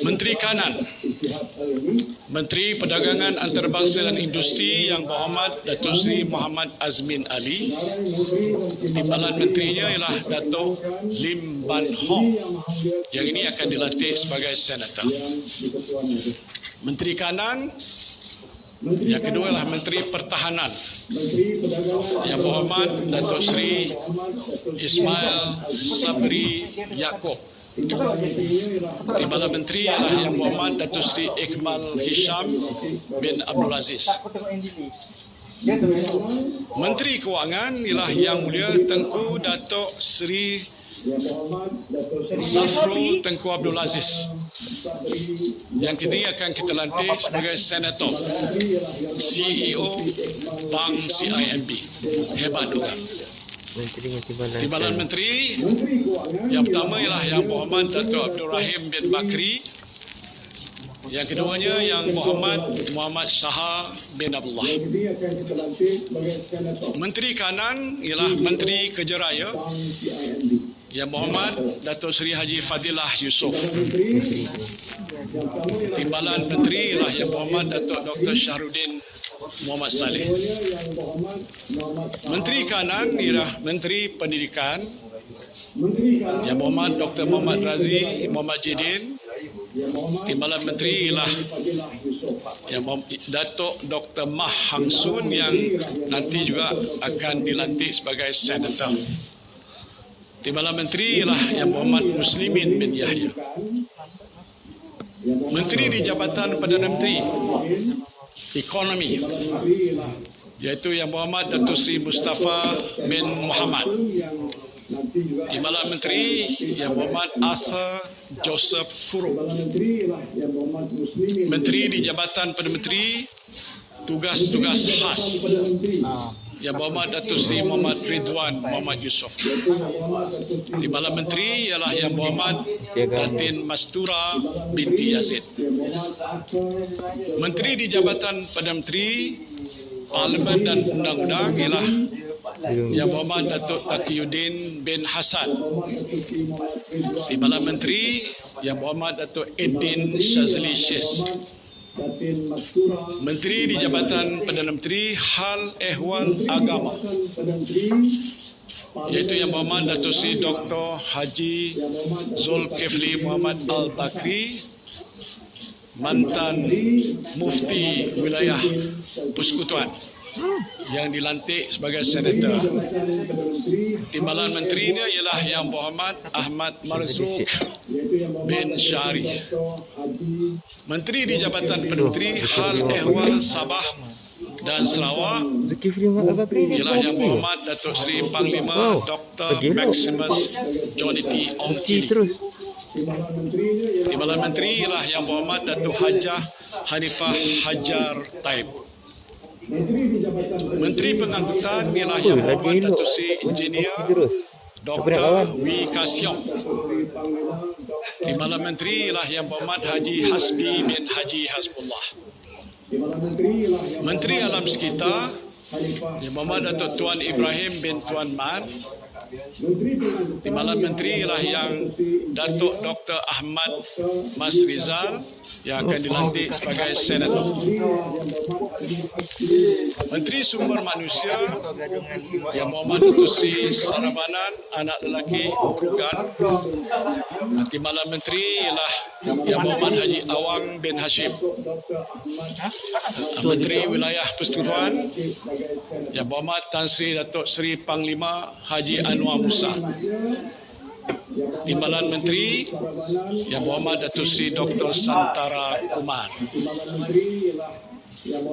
Menteri Kanan, Menteri Perdagangan Antarabangsa dan Industri Yang Berhormat Datuk Seri Muhammad Azmin Ali. Timbalan menterinya ialah Datuk Lim Ban Hong yang ini akan dilantik sebagai senator. Menteri Kanan, yang kedua adalah Menteri Pertahanan Yang Berhormat Datuk Seri Ismail Sabri Yaakob. Timbalan Menteri ialah Yang Berhormat Datuk Seri Iqmal Hisham bin Abdul Aziz. Menteri Kewangan ialah Yang Mulia Tengku Datuk Seri Zafrul Tengku Abdul Aziz. Yang ketiga akan kita lantik sebagai senator, CEO Bank CIMB. Hebat juga. Timbalan Menteri yang pertama ialah Yang Berhormat Datuk Abdul Rahim bin Bakri. Yang keduanya Yang Berhormat Muhammad Shah bin Abdullah. Menteri Kanan ialah Menteri Kerja Raya Yang Berhormat Datuk Seri Haji Fadilah Yusof. Timbalan Menteri ialah Yang Berhormat Datuk Dr. Syahrudin Muhammad Saleh. Menteri Kanan ialah Menteri Pendidikan Yang Berhormat Dr. Muhammad Razi Muhammad Jidin. Timbalan Menteri ialah Yang Datuk Dr. Mah Hang Sun yang nanti juga akan dilantik sebagai senator. Timbalan Menteri ialah Yang Berhormat Muslimin bin Yahya. Menteri di Jabatan Perdana Menteri Ekonomi iaitu Yang Berhormat Datuk Seri Mustafa bin Muhammad. Timbalan Menteri Yang Berhormat Arthur Joseph Furuk. Menteri di Jabatan Perdana Menteri Tugas-tugas khas Yang Berhormat Datuk Seri Muhammad Ridwan Muhammad Yusof. Timbalan Menteri ialah Yang Berhormat Datin Mastura binti Yazid. Menteri di Jabatan Perdana Menteri Parlimen dan Undang-Undang ialah Yang Berhormat Datuk Taqiyuddin bin Hasan. Timbalan Menteri Yang Berhormat Datuk Eddin Shazli Shiz. Menteri di Jabatan Perdana Menteri Hal Ehwal Agama iaitu Yang Berhormat Datuk Seri Dr. Haji Zulkifli Muhammad Al-Bakri, mantan Mufti Wilayah Persekutuan yang dilantik sebagai senator. Timbalan menterinya ialah Yang Berhormat Ahmad Marzuk bin Syari. Menteri di Jabatan Perdana Menteri Hal Ehwal Sabah dan Sarawak ialah Yang Berhormat Datuk Seri Panglima Dr. Maximus Johnny T. Ongkiri. Timbalan Menteri ialah Yang Berhormat Datuk Hajah Hanifah Hajar Taib. Menteri Pengangkutan ialah Yang Berhormat Datuk Seri Engineer Dr. Wee Ka Siong. Timbalan Menteri ialah Yang Berhormat Haji Hasbi bin Haji Hasbullah. Menteri Alam Sekitar Yang Berhormat Datuk Tuan Ibrahim bin Tuan Man. Timbalan Menteri ialah Yang Datuk Dr. Ahmad Mas Rizal yang akan dilantik sebagai senator. Menteri Sumber Manusia Yang Berhormat Datuk Seri Sarabanan Anak Lelaki Rugan. Timbalan Menteri ialah Yang Berhormat Haji Awang bin Hashim. Menteri Wilayah Persekutuan Yang Berhormat Tan Sri Datuk Seri Panglima Haji Anwar Musa. Timbalan Menteri Yang Berhormat Datuk Seri Dr. Santara Kumar.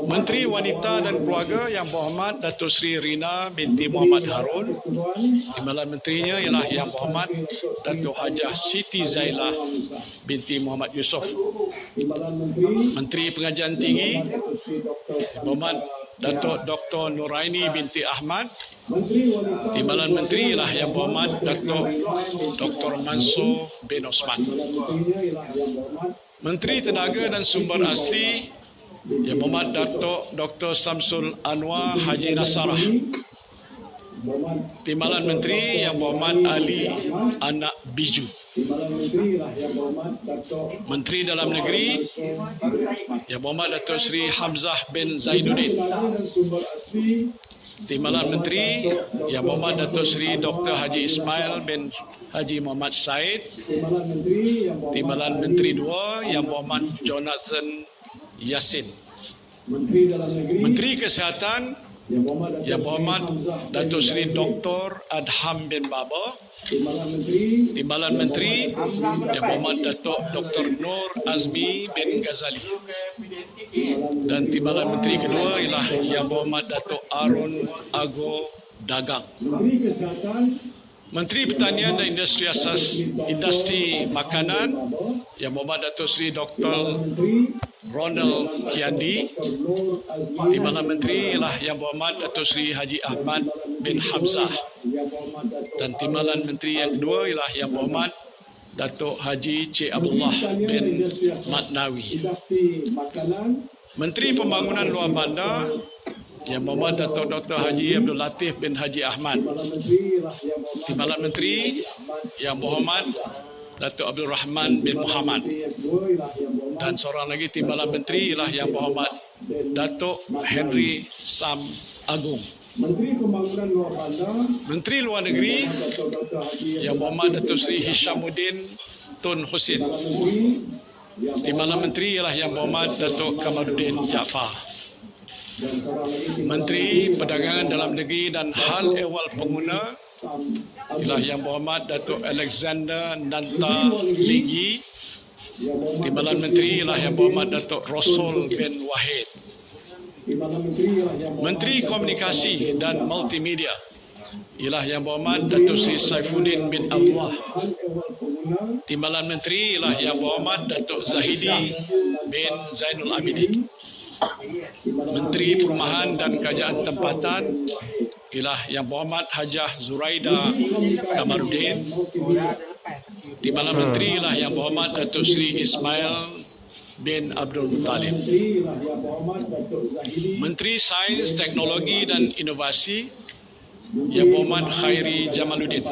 Menteri Wanita dan Keluarga Yang Berhormat Datuk Seri Rina binti Muhammad Harun. Timbalan menterinya ialah Yang Berhormat Datuk Hajah Siti Zailah binti Muhammad Yusof. Menteri Pengajian Tinggi Yang Berhormat Datuk Dr. Nuraini binti Ahmad. Timbalan Menteri ialah Yang Berhormat Datuk Dr. Mansur bin Osman. Menteri Tenaga dan Sumber Asli Yang Berhormat Datuk Dr. Samsul Anwar Haji Nasarah. Timbalan Menteri Yang Berhormat Ali Anak Biju. Timbalan Menteri ialah Yang Berhormat Datuk Menteri Dalam Negeri Yang Berhormat Datuk Seri Hamzah bin Zainuddin. dan Sumber Asli Timbalan Menteri Yang Berhormat Datuk Seri Dr. Haji Ismail bin Haji Muhammad Said. Timbalan Menteri Yang Berhormat Timbalan Menteri 2 Yang Berhormat Jonathan Yassin. Menteri Dalam Negeri Menteri Kesihatan Yang Berhormat Datuk Seri Dr. Adham bin Baba. Timbalan Menteri Timbalan Menteri Yang Berhormat Datuk Dr. Nur Azmi bin Ghazali. Dan timbalan Menteri kedua ialah Yang Berhormat Datuk Arun Ago Dagang. Menteri Kesihatan Menteri Pertanian dan Industri Makanan Yang Berhormat Datuk Seri Dr. Ronald Kiandi. Nur Azmi Timbalan Menteri ialah Yang Berhormat Datuk Seri Haji Ahmad bin Hamzah. Yang Berhormat Datuk Dan timbalan Menteri yang kedua ialah Yang Berhormat Datuk Haji Cik Abdullah bin Matnawi. Industri Makanan Menteri Pembangunan Luar Bandar Yang Berhormat Datuk Dr. Haji Abdul Latif bin Haji Ahmad. Timbalan Menteri ialah Yang Berhormat Timbalan Menteri Yang Berhormat Datuk Abdul Rahman bin Muhammad. yang kedua ialah Yang Berhormat Dan seorang lagi timbalan menteri ialah Yang Berhormat Datuk Henry Sam Agung. Menteri Pembangunan Luar Bandar Menteri Luar Negeri Datuk Dr. Haji Yang Berhormat Datuk Seri Hishamuddin Tun Husin. Timbalan Menteri ialah Yang Berhormat Datuk Kamaluddin Jaafar. dan seorang lagi Menteri Perdagangan Dalam Negeri dan Hal Ehwal Pengguna ialah Yang Berhormat Datuk Alexander Nanta Linggi. Timbalan Menteri ialah Yang Berhormat Datuk Rasul bin Wahid. Timbalan Menteri ialah Yang Menteri Komunikasi dan Multimedia ialah Yang Berhormat Datuk Seri Saifuddin bin Abdullah. Hal Ehwal Pengguna Timbalan Menteri ialah Yang Berhormat Datuk Zahidi bin Zainul Abidin. Menteri Perumahan dan Kerajaan Tempatan ialah Yang Berhormat Hajah Zuraida Kamaluddin. Timbalan Menteri ialah Yang Berhormat Datuk Seri Ismail bin Abdul Muttalib. Menteri ialah Yang Berhormat Datuk Zahidi Menteri Sains, Teknologi dan Inovasi Yang Berhormat Khairi Jamaluddin.